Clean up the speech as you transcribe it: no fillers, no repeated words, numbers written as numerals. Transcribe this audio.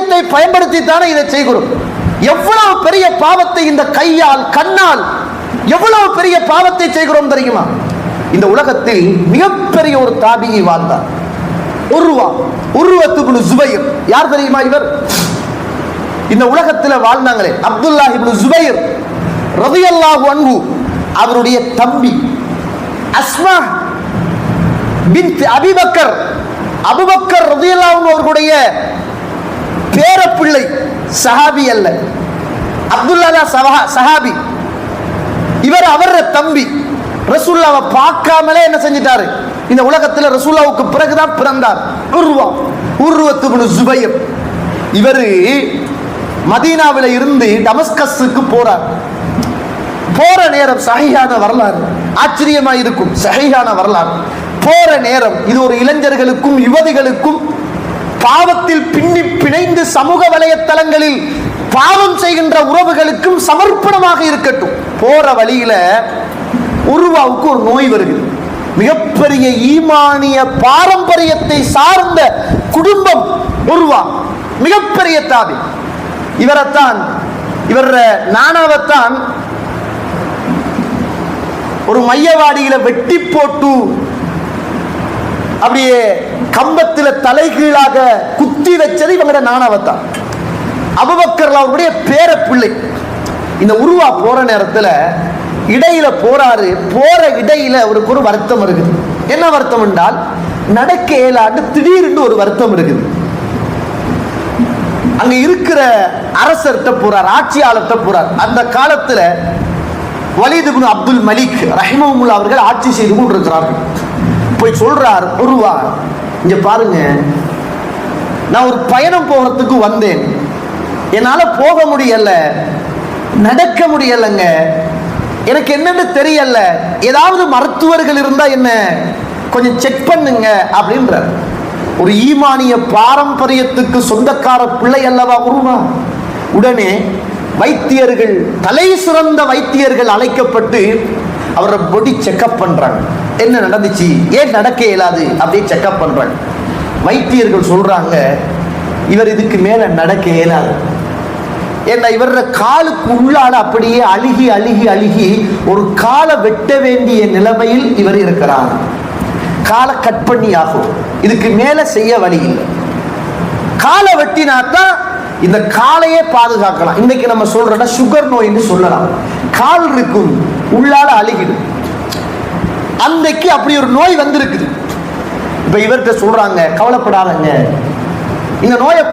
இந்திரியத்தை பயன்படுத்தித்தானே இதை செய்கிறோம். எவ்வளவு பெரிய பாவத்தை இந்த கையால் கண்ணால் எவ்வளவு பெரிய பாவத்தை செய்கிறோம் தெரியுமா? இந்த உலகத்தில் மிகப்பெரிய ஒரு தாபியை வாழ்ந்தார். உர்வத்து இப்னு ஸுபைர். யார் தெரியுமா இவர்? இந்த உலகத்தில் வாழ்ந்தாங்களே அப்துல்லாஹ் இப்னு ஸுபைர் ரலியல்லாஹு அன்ஹு அவருடைய தம்பி அஸ்மா பின்த் அபூபக்கர், அபூபக்கர் ரலியல்லாஹு அன்ஹு அவர்களுடைய பேரப்பிள்ளை. சஹாபி அல்ல, அப்துல்லாஹ் சஹாபி. இவர் அவருடைய தம்பி. ரசூலுல்லாஹ்வை பார்க்காமலே என்ன செஞ்சிட்டாரு? இந்த உலகத்தில் ரசூலுல்லாஹ்வுக்கு பிறகுதான் பிறந்தார். உர்வத்து இப்னு ஸுபைர். இவர் மதீனாவில இருந்து டமஸ்கஸுக்கு போறார். போற நேரம் சஹீஹான வரலாறு, ஆச்சரியமா இருக்கும். சஹீஹான வரலாறு. போற நேரம் இது ஒரு இளைஞர்களுக்கும் யுவதிகளுக்கும் பாவத்தில் பின்னி பிணைந்து சமூக வலைத்தளங்களில் பாவம் செய்கின்ற உறவுகளுக்கும் சமர்ப்பணமாக இருக்கட்டும். போற வழியில உருவாவுக்கு ஒரு நோய் வருகிறது. மிகப்பெரிய ஈமானிய பாரம்பரியத்தை சார்ந்த குடும்பம் உருவா, மிகப்பெரிய தாபி. இவரைத்தான் இவர் நானாவத்தான் ஒரு மையவாடியில வெட்டி போட்டு அப்படியே கம்பத்தில் தலைகீழாக குத்தி வச்சது இவங்க நானாவத்தான். அபூபக்கர் அவருடைய பேர பிள்ளை. இந்த உருவா போற நேரத்தில் இடையில போறாரு. போற இடையில அவருக்கு ஒரு வருத்தம் இருக்குது. என்ன வருத்தம் என்றால் நடக்க இயலாண்டு திடீர்னு ஒரு வருத்தம் இருக்குது. அங்க இருக்கிற அரசர்கிட்ட போறார், ஆட்சியாளர்கிட்ட போறார். அந்த காலத்துல வலீத் இப்னு அப்துல் மலிக் ரஹிமஹுல்லாஹ் அவர்கள் ஆட்சி செய்து கொண்டிருக்கிறார்கள். போய் சொல்றார், உருவா இங்க பாருங்க, நான் ஒரு பயணம் போகிறதுக்கு வந்தேன், என்னால போக முடியல, நடக்க முடியலங்க, எனக்கு என்னன்னு தெரியல, ஏதாவது மருத்துவர்கள் இருந்தா என்ன கொஞ்சம் செக் பண்ணுங்க அப்படின்ற. ஒரு ஈமானிய பாரம்பரியத்துக்கு சொந்தக்கார பிள்ளை அல்லவா உருவா. உடனே வைத்தியர்கள், தலை சிறந்த வைத்தியர்கள் அழைக்கப்பட்டு அவரை பொடி செக்அப் பண்றாங்க. என்ன நடந்துச்சு, ஏன் நடக்க இயலாது அப்படியே செக்அப் பண்றாங்க. வைத்தியர்கள் சொல்றாங்க, இவர் இதுக்கு மேல நடக்க இயலாது. ஏன்னா இவர காலுக்கு உள்ளால அப்படியே அழுகி அழுகி அழுகி ஒரு காலை வெட்ட வேண்டிய நிலைமையில் இவர் இருக்கிறார். காலை கட் பண்ணி ஆகும், இதுக்கு மேல செய்ய வழி இல்லை. காலை வெட்டினாத்தான் இந்த காலையே பாதுகாக்கலாம். இன்னைக்கு நம்ம சொல்றோம்னா சுகர் நோய்னு சொல்லலாம். கால் இருக்கும், உள்ளால அழுகிடும். அன்னைக்கு அப்படி ஒரு நோய் வந்திருக்குது. இப்ப இவர்கிட்ட சொல்றாங்க, கவலைப்படாதங்க, இந்த நோயை